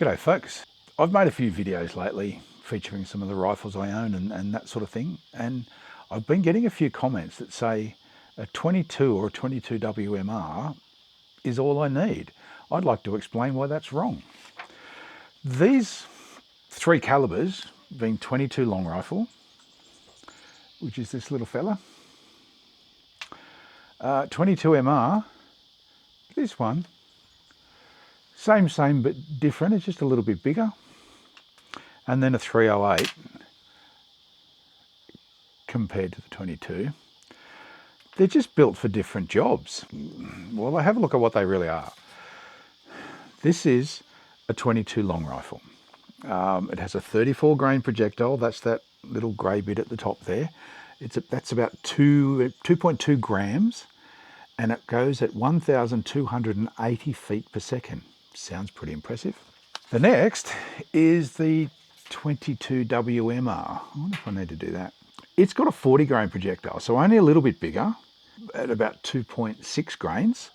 G'day folks. I've made a few videos lately featuring some of the rifles I own and that sort of thing, and I've been getting a few comments that say a 22 or a 22 WMR is all I need. I'd like to explain why that's wrong. These three calibers, being 22 long rifle, which is this little fella, 22 MR, this one, same but different, it's just a little bit bigger, and then a 308 compared to the 22. They're just built for different jobs. Well, have a look at what they really are. This is a 22 long rifle. It has a 34 grain projectile. That's that little grey bit at the top there. That's about 2.2 grams, and it goes at 1,280 feet per second. Sounds pretty impressive. The next is the 22 WMR. I wonder if I need to do that. It's got a 40 grain projectile, so only a little bit bigger, at about 2.6 grains,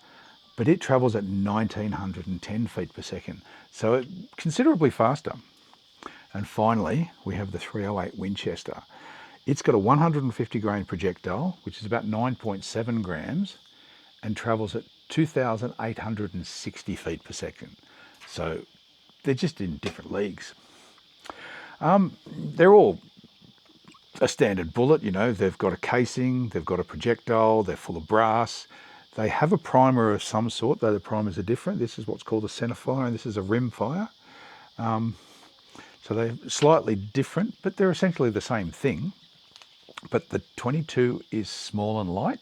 but it travels at 1,910 feet per second, so it's considerably faster. And finally, we have the 308 Winchester. It's got a 150 grain projectile, which is about 9.7 grams, and travels at 2,860 feet per second. So they're just in different leagues. They're all a standard bullet, you know, they've got a casing, they've got a projectile, they're full of brass. They have a primer of some sort, though the primers are different. This is what's called a centerfire, and this is a rimfire. So they're slightly different, but they're essentially the same thing. But the 22 is small and light.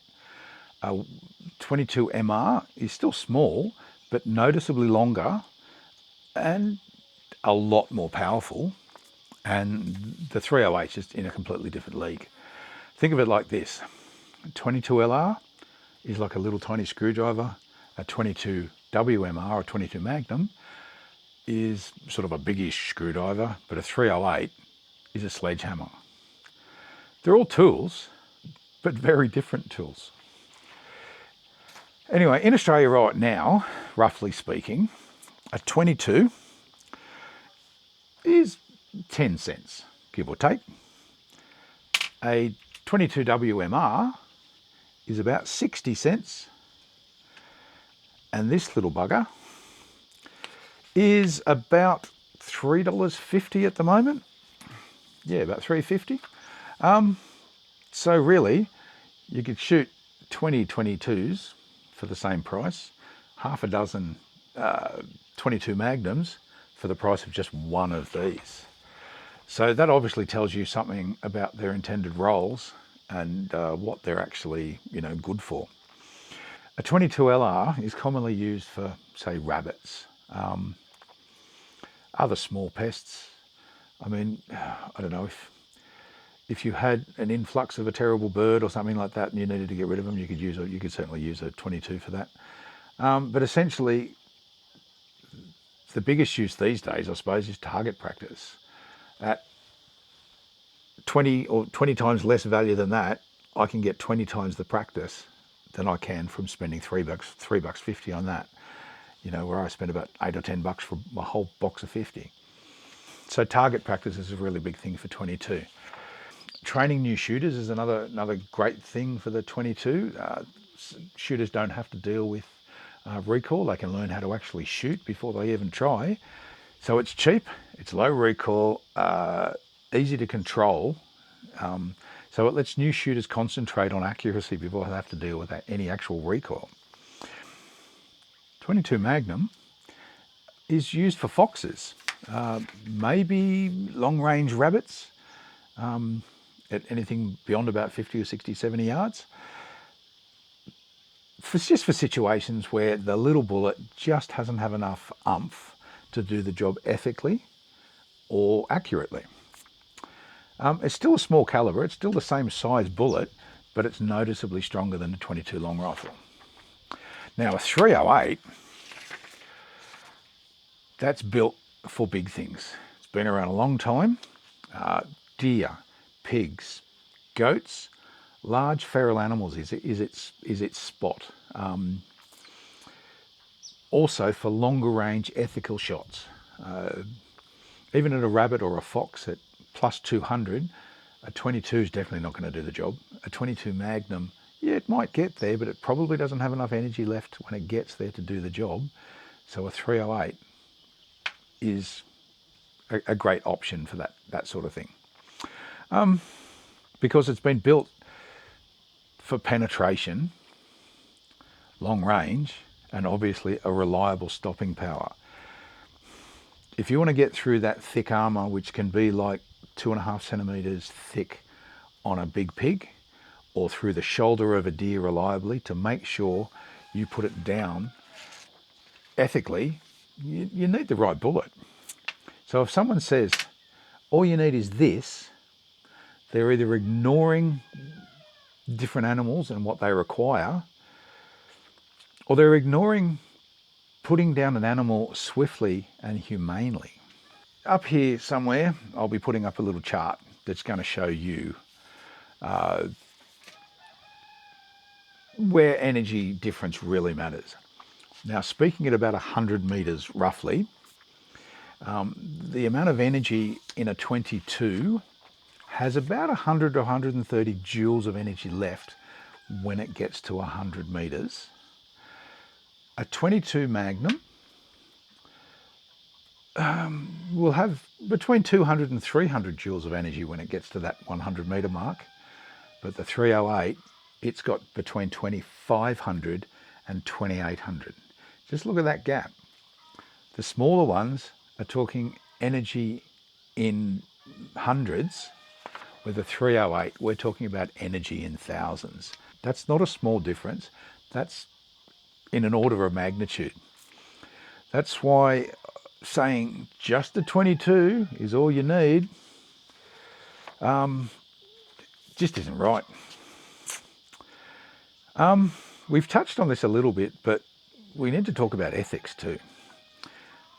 22 MR is still small, but noticeably longer and a lot more powerful. And the 308 is just in a completely different league. Think of it like this. 22 LR is like a little tiny screwdriver. A 22 WMR or 22 Magnum is sort of a biggish screwdriver, but a 308 is a sledgehammer. They're all tools, but very different tools. Anyway, in Australia right now, roughly speaking, a 22 is 10 cents, give or take. A 22 WMR is about 60 cents. And this little bugger is about $3.50 at the moment. Yeah, about $3.50. So really, you could shoot 20 22s for the same price, half a dozen 22 Magnums for the price of just one of these. So that obviously tells you something about their intended roles and what they're actually, good for. A 22 LR is commonly used for, say, rabbits, other small pests. I mean, I don't know, if you had an influx of a terrible bird or something like that and you needed to get rid of them, you could certainly use a 22 for that. But essentially, the biggest use these days, I suppose, is target practice. At 20 times less value than that, I can get 20 times the practice than I can from spending $3.50 on that. Where I spend about $8 or $10 for a whole box of 50. So target practice is a really big thing for 22. Training new shooters is another great thing for the 22. Shooters don't have to deal with recoil. They can learn how to actually shoot before they even try. So it's cheap, it's low recoil, easy to control. So it lets new shooters concentrate on accuracy before they have to deal with any actual recoil. 22 Magnum is used for foxes, maybe long-range rabbits, at anything beyond about 50 or 60, 70 yards. Just for situations where the little bullet just doesn't have enough oomph to do the job ethically or accurately. It's still a small caliber, it's still the same size bullet, but it's noticeably stronger than a 22 long rifle. Now a 308, that's built for big things. It's been around a long time. Deer, pigs, goats, large feral animals is its spot. Also for longer range ethical shots. Even at a rabbit or a fox at plus 200, a 22 is definitely not going to do the job. A 22 Magnum, yeah, it might get there, but it probably doesn't have enough energy left when it gets there to do the job. So a 308 is a great option for that sort of thing. Because it's been built for penetration, long range, and obviously a reliable stopping power. If you want to get through that thick armour, which can be like 2.5 centimetres thick on a big pig, or through the shoulder of a deer reliably, to make sure you put it down ethically, you need the right bullet. So if someone says, all you need is this, they're either ignoring different animals and what they require, or they're ignoring putting down an animal swiftly and humanely. Up here somewhere, I'll be putting up a little chart that's going to show you where energy difference really matters. Now, speaking at about 100 metres roughly, the amount of energy in a 22 has about 100 to 130 joules of energy left when it gets to 100 metres. A 22 Magnum will have between 200 and 300 joules of energy when it gets to that 100 metre mark. But the 308, it's got between 2,500 and 2,800. Just look at that gap. The smaller ones are talking energy in hundreds. With the 308, we're talking about energy in thousands. That's not a small difference. That's in an order of magnitude. That's why saying just a 22 is all you need just isn't right. We've touched on this a little bit, but we need to talk about ethics too.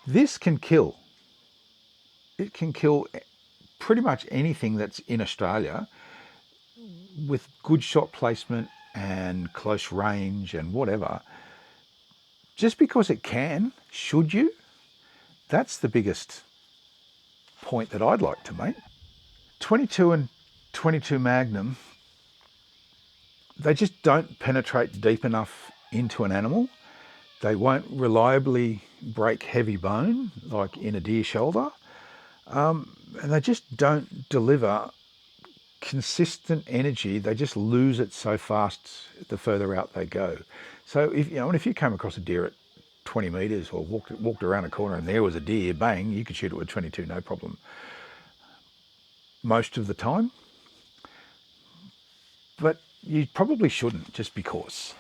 This can kill. It can kill pretty much anything that's in Australia with good shot placement and close range and whatever. Just because it can, should you? That's the biggest point that I'd like to make. 22 and 22 Magnum, they just don't penetrate deep enough into an animal. They won't reliably break heavy bone like in a deer shoulder. And they just don't deliver consistent energy. They just lose it so fast the further out they go. So if you came across a deer at 20 metres or walked around a corner and there was a deer, bang, you could shoot it with 22, no problem. Most of the time. But you probably shouldn't, just because.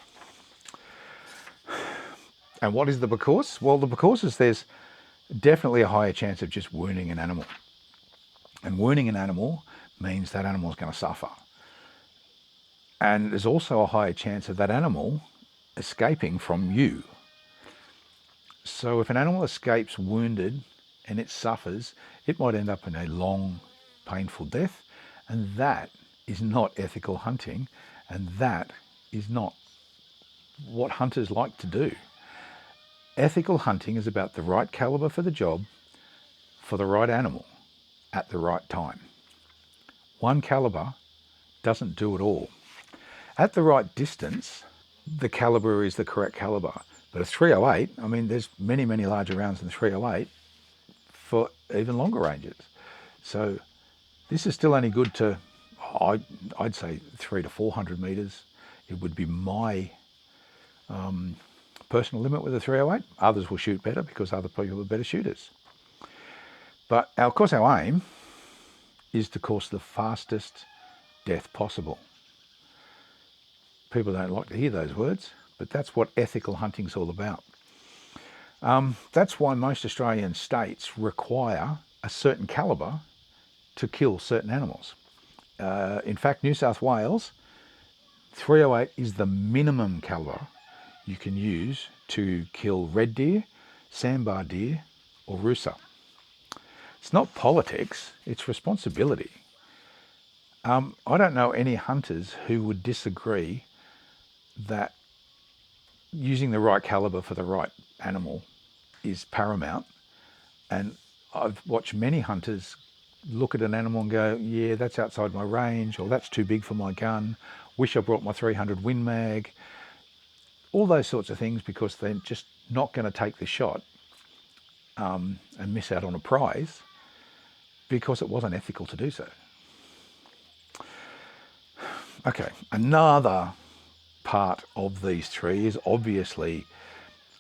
And what is the because? Well, the because is there's definitely a higher chance of just wounding an animal. And wounding an animal means that animal is going to suffer. And there's also a higher chance of that animal escaping from you. So if an animal escapes wounded and it suffers, it might end up in a long, painful death. And that is not ethical hunting. And that is not what hunters like to do. Ethical hunting is about the right caliber for the job, for the right animal, at the right time. One caliber doesn't do it all. At the right distance, the caliber is the correct caliber. But a 308, I mean, there's many, many larger rounds than 308 for even longer ranges. So this is still only good to, I'd say 300 to 400 metres. It would be my personal limit with a 308. Others will shoot better because other people are better shooters. But of course our aim is to cause the fastest death possible. People don't like to hear those words, but that's what ethical hunting's all about. That's why most Australian states require a certain caliber to kill certain animals. In fact, New South Wales, 308 is the minimum caliber you can use to kill red deer, sandbar deer, or rooster. It's not politics, it's responsibility. I don't know any hunters who would disagree that using the right caliber for the right animal is paramount, And I've watched many hunters look at an animal and go, yeah, that's outside my range, or that's too big for my gun. Wish I brought my 300 Win Mag. All those sorts of things, because they're just not going to take the shot and miss out on a prize because it wasn't ethical to do so. Okay, another part of these three is obviously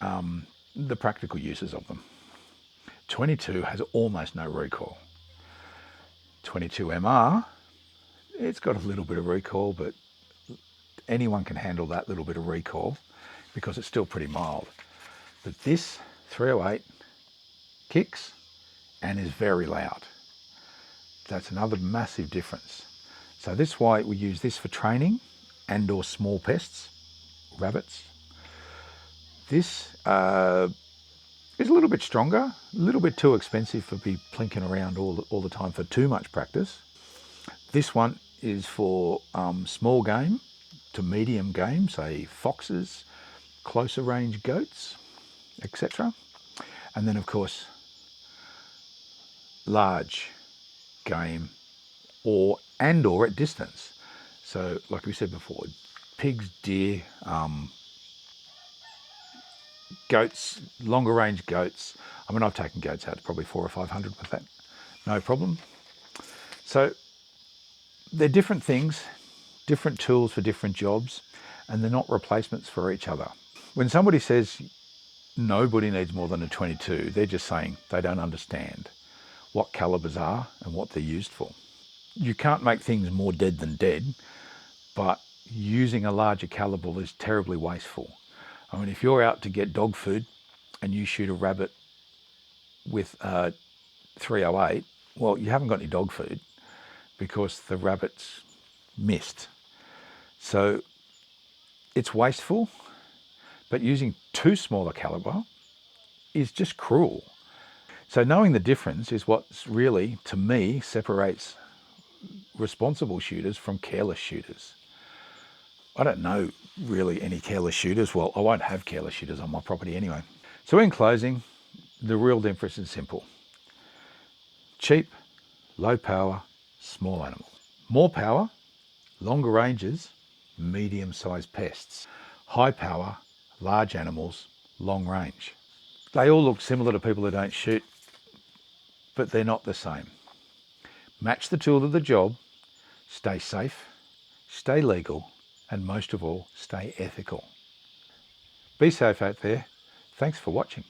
the practical uses of them. 22 has almost no recoil. 22 MR, it's got a little bit of recoil, but anyone can handle that little bit of recoil because it's still pretty mild. But this 308 kicks and is very loud. That's another massive difference. So this is why we use this for training and or small pests, rabbits. This is a little bit stronger, a little bit too expensive for be plinking around all the time for too much practice. This one is for small game to medium game, say foxes, closer range goats, etc. And then of course, large game or at distance. So like we said before, pigs, deer, goats, longer range goats. I mean, I've taken goats out to probably 400 or 500 with that, no problem. So they're different things, different tools for different jobs, and they're not replacements for each other. When somebody says nobody needs more than a 22, they're just saying they don't understand what calibers are and what they're used for. You can't make things more dead than dead, but using a larger caliber is terribly wasteful. I mean, if you're out to get dog food and you shoot a rabbit with a 308, well, you haven't got any dog food because the rabbit's missed. So it's wasteful, but using too small a caliber is just cruel. So knowing the difference is what's really, to me, separates responsible shooters from careless shooters. I don't know really any careless shooters. Well, I won't have careless shooters on my property anyway. So in closing, the real difference is simple. Cheap, low power, small animal. More power, longer ranges, medium-sized pests. High power, large animals, long range. They all look similar to people who don't shoot, but they're not the same. Match the tool to the job, stay safe, stay legal, and most of all, stay ethical. Be safe out there. Thanks for watching.